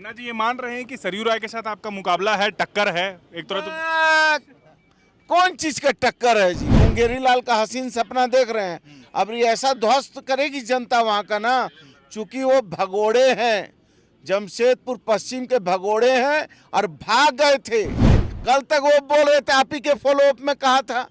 पन्ना जी ये मान रहे हैं कि सरयू राय के साथ आपका मुकाबला है, टक्कर है एक तरह तो। कौन चीज का टक्कर है जी? मुंगेरी लाल का हसीन सपना देख रहे हैं। अब ये ऐसा ध्वस्त करेगी जनता वहां का ना, चूंकि वो भगोड़े हैं, जमशेदपुर पश्चिम के भगोड़े हैं और भाग गए थे। कल तक वो बोल रहे थे, आप ही के फॉलो अप में कहा था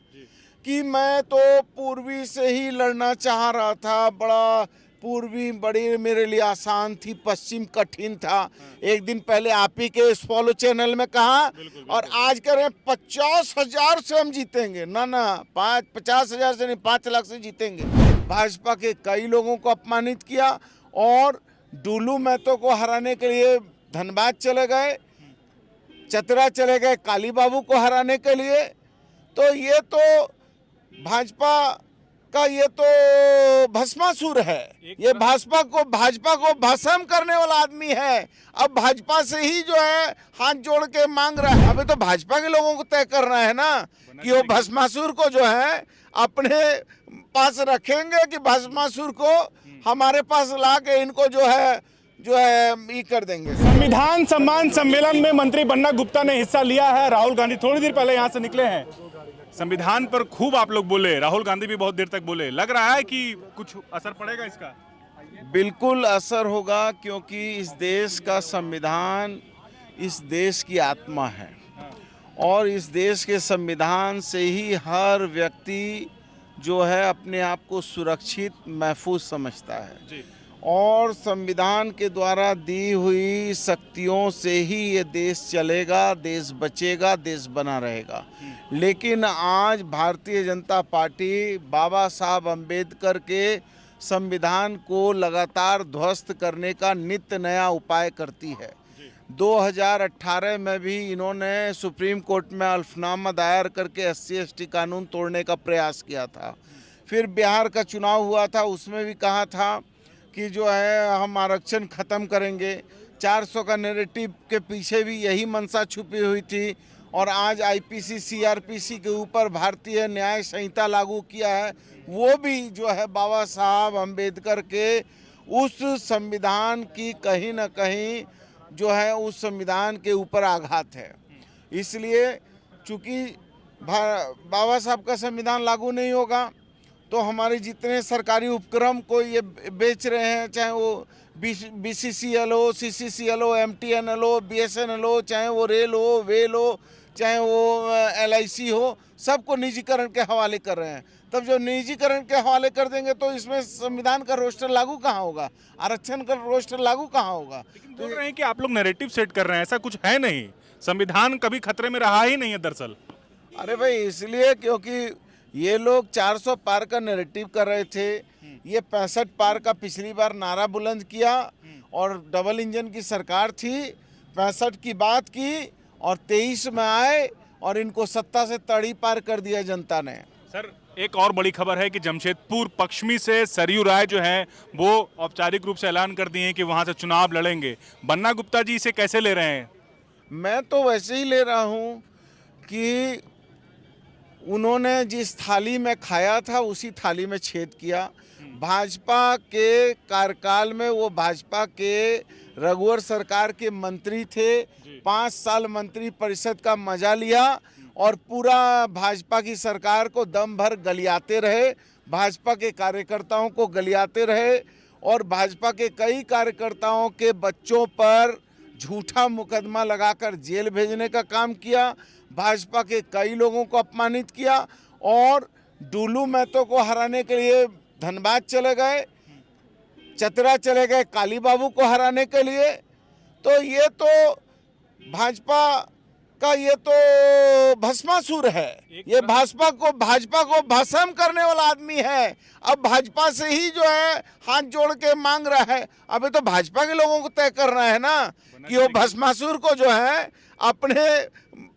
कि मैं तो पूर्वी से ही लड़ना चाह रहा था, बड़ा पूर्वी बड़ी मेरे लिए आसान थी, पश्चिम कठिन था। एक दिन पहले आप ही के फॉलो चैनल में कहा, और आज कह रहे हैं 50,000 से हम जीतेंगे। ना ना, 50,000 से नहीं, 5 लाख से जीतेंगे। भाजपा के कई लोगों को अपमानित किया और डुलू महतो को हराने के लिए धनबाद चले गए, चतरा चले गए काली बाबू को हराने के लिए। तो ये तो भाजपा का ये तो भस्मासुर है। ये भाजपा को भस्म करने वाला आदमी है। अब भाजपा से ही जो है हाथ जोड़ के मांग रहा है। अभी तो भाजपा के लोगों को तय करना है ना कि वो भस्मासुर को जो है अपने पास रखेंगे कि भस्मासुर को हमारे पास ला के इनको जो है ये कर देंगे। संविधान सम्मान सम्मेलन में मंत्री बन्ना गुप्ता ने हिस्सा लिया है। राहुल गांधी थोड़ी देर पहले यहाँ से निकले हैं। संविधान पर खूब आप लोग बोले, राहुल गांधी भी बहुत देर तक बोले। लग रहा है कि कुछ असर पड़ेगा इसका? बिल्कुल असर होगा, क्योंकि इस देश का संविधान इस देश की आत्मा है और इस देश के संविधान से ही हर व्यक्ति जो है अपने आप को सुरक्षित महफूज समझता है और संविधान के द्वारा दी हुई शक्तियों से ही ये देश चलेगा, देश बचेगा, देश बना रहेगा। लेकिन आज भारतीय जनता पार्टी बाबा साहब अम्बेडकर के संविधान को लगातार ध्वस्त करने का नित्य नया उपाय करती है। 2018 में भी इन्होंने सुप्रीम कोर्ट में अल्फनामा दायर करके SC/ST कानून तोड़ने का प्रयास किया था। फिर बिहार का चुनाव हुआ था, उसमें भी कहा था कि जो है हम आरक्षण ख़त्म करेंगे। 400 का नैरेटिव के पीछे भी यही मंशा छुपी हुई थी। और आज IPC CRPC के ऊपर भारतीय न्याय संहिता लागू किया है, वो भी जो है बाबा साहब अम्बेडकर के उस संविधान की कहीं ना कहीं जो है उस संविधान के ऊपर आघात है। इसलिए चूँकि बाबा साहब का संविधान लागू नहीं होगा तो हमारे जितने सरकारी उपक्रम को ये बेच रहे हैं, चाहे वो BCCL हो, CCCL हो, MTNL हो, BSNL हो, चाहे वो रेल हो, वेल हो, चाहे वो LIC हो, सबको निजीकरण के हवाले कर रहे हैं। तब जो निजीकरण के हवाले कर देंगे तो इसमें संविधान का रोस्टर लागू कहाँ होगा, आरक्षण का रोस्टर लागू कहाँ होगा? तो बोल रहे हैं कि आप लोग नैरेटिव सेट कर रहे हैं, ऐसा कुछ है नहीं। संविधान कभी खतरे में रहा ही नहीं है दरअसल। अरे भाई, इसलिए क्योंककि ये लोग 400 पार का नैरेटिव कर रहे थे, ये 65 पार का पिछली बार नारा बुलंद किया और डबल इंजन की सरकार थी। 65 की बात की और 23 में आए और इनको सत्ता से तड़ी पार कर दिया जनता ने। सर, एक और बड़ी खबर है कि जमशेदपुर पश्चिमी से सरयू राय जो है वो औपचारिक रूप से ऐलान कर दिए हैं कि वहां से चुनाव लड़ेंगे। बन्ना गुप्ता जी इसे कैसे ले रहे हैं? मैं तो वैसे ही ले रहा हूँ कि उन्होंने जिस थाली में खाया था उसी थाली में छेद किया। भाजपा के कार्यकाल में वो भाजपा के रघुवर सरकार के मंत्री थे, 5 साल मंत्री परिषद का मजा लिया और पूरा भाजपा की सरकार को दम भर गलियाते रहे, भाजपा के कार्यकर्ताओं को गलियाते रहे और भाजपा के कई कार्यकर्ताओं के बच्चों पर झूठा मुकदमा लगाकर जेल भेजने का काम किया, भाजपा के कई लोगों को अपमानित किया और डुलू महतो को हराने के लिए धनबाद चले गए, चतरा चले गए काली बाबू को हराने के लिए। तो ये तो भाजपा का ये तो भस्मासुर है। ये भाजपा को भस्म करने वाला आदमी है। अब भाजपा से ही जो है हाथ जोड़ के मांग रहा है। अभी तो भाजपा के लोगों को तय करना है ना कि वो भस्मासुर को जो है अपने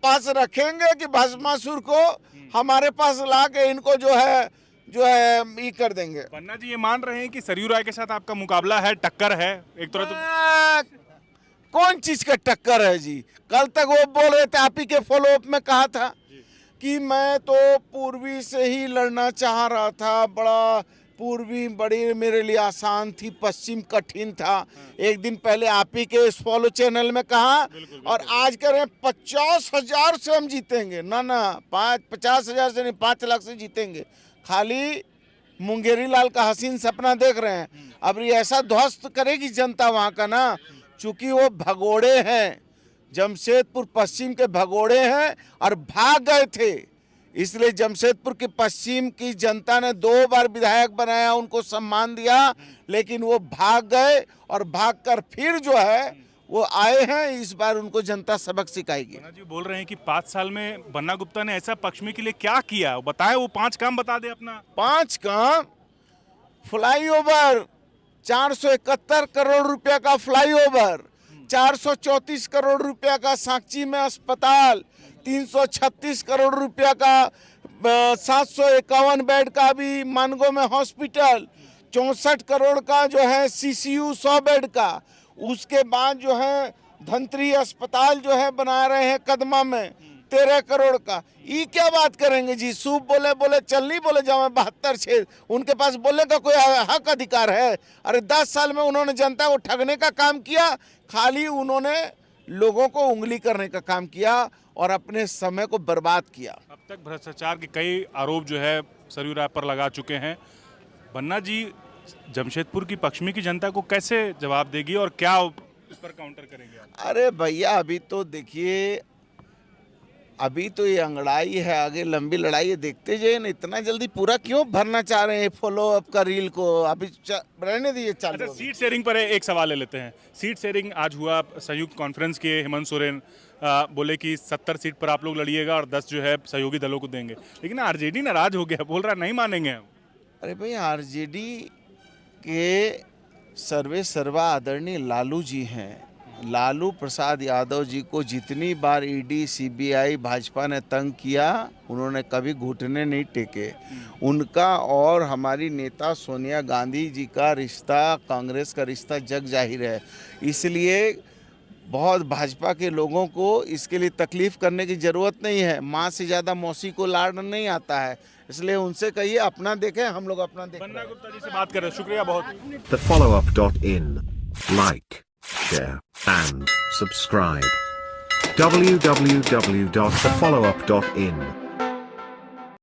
पास रखेंगे कि भस्मासुर को हमारे पास ला के इनको जो है ये कर देंगे। पन्ना जी ये मान रहे हैं कि सरयू राय के साथ आपका मुकाबला है, टक्कर है एक तरह तो। कौन चीज का टक्कर है जी? कल तक वो बोल रहे थे, आप ही के फॉलो अप में कहा था कि मैं तो पूर्वी से ही लड़ना चाह रहा था, बड़ा पूर्वी बड़ी मेरे लिए आसान थी, पश्चिम कठिन था। एक दिन पहले आप ही के फॉलो चैनल में कहा, और आज कह रहे हैं 50,000 से हम जीतेंगे। ना 50,000 से नहीं, 5 लाख से जीतेंगे। खाली मुंगेरी लाल का हसीन सपना देख रहे हैं। अब ये ऐसा ध्वस्त करेगी जनता वहाँ का ना, चूंकि वो भगोड़े हैं, जमशेदपुर पश्चिम के भगोड़े हैं और भाग गए थे। इसलिए जमशेदपुर की पश्चिम की जनता ने 2 बार विधायक बनाया, उनको सम्मान दिया, लेकिन वो भाग गए और भागकर फिर जो है वो आए हैं। इस बार उनको जनता सबक सिखाएगी। बन्ना जी बोल रहे हैं कि 5 साल में बन्ना गुप्ता ने ऐसा पश्चिमी के लिए क्या किया, बताए, वो 5 काम बता दे अपना। 5 काम, फ्लाईओवर 471 करोड़ रुपया का फ्लाईओवर, 434 करोड़ रुपया का सांची में अस्पताल, 336 करोड़ रुपया का 751 बेड का भी मानगो में हॉस्पिटल, 64 करोड़ का जो है सीसीयू 100 बेड का। उसके बाद जो है धनत्री अस्पताल जो है बना रहे हैं कदमा में 13 करोड़ का। ये क्या बात करेंगे जी? सूप बोले चल नहीं बोले जाओ 72 छेद, उनके पास बोलने का कोई हक अधिकार है? अरे 10 साल में उन्होंने जनता को ठगने का काम किया, खाली उन्होंने लोगों को उंगली करने का काम किया और अपने समय को बर्बाद किया। अब तक भ्रष्टाचार के कई आरोप जो है सरयू राय पर लगा चुके हैं। बन्ना जी जमशेदपुर की पश्चिमी की जनता को कैसे जवाब देगी और क्या इस पर काउंटर करेंगे आप? अरे भैया अभी तो देखिए, अभी तो ये अंगड़ाई है, आगे लंबी लड़ाई है, देखते जाइए ना। इतना जल्दी पूरा क्यों भरना चाह रहे हैं फॉलो अप का रील को? अभी रहने दीजिए चालू। अच्छा, सीट शेयरिंग पर एक सवाल ले लेते हैं। सीट शेयरिंग आज हुआ, संयुक्त कॉन्फ्रेंस के हेमंत सोरेन बोले कि 70 सीट पर आप लोग लड़िएगा और 10 जो है सहयोगी दलों को देंगे, लेकिन आरजेडी नाराज हो गया, बोल रहा नहीं मानेंगे हम। अरे भाई, आरजेडी के सर्वे सर्वा आदरणीय लालू जी हैं। लालू प्रसाद यादव जी को जितनी बार ईडी सीबीआई भाजपा ने तंग किया, उन्होंने कभी घुटने नहीं टेके। उनका और हमारी नेता सोनिया गांधी जी का रिश्ता, कांग्रेस का रिश्ता जग जाहिर है। इसलिए बहुत भाजपा के लोगों को इसके लिए तकलीफ करने की ज़रूरत नहीं है। माँ से ज़्यादा मौसी को लाड़ नहीं आता है, इसलिए उनसे कहिए अपना देखें, हम लोग अपना देखें। बन्ना गुप्ता जी से बात कर रहे हैं, शुक्रिया बहुत। TheFollowUp.in. Like, share, and subscribe. www.thefollowup.in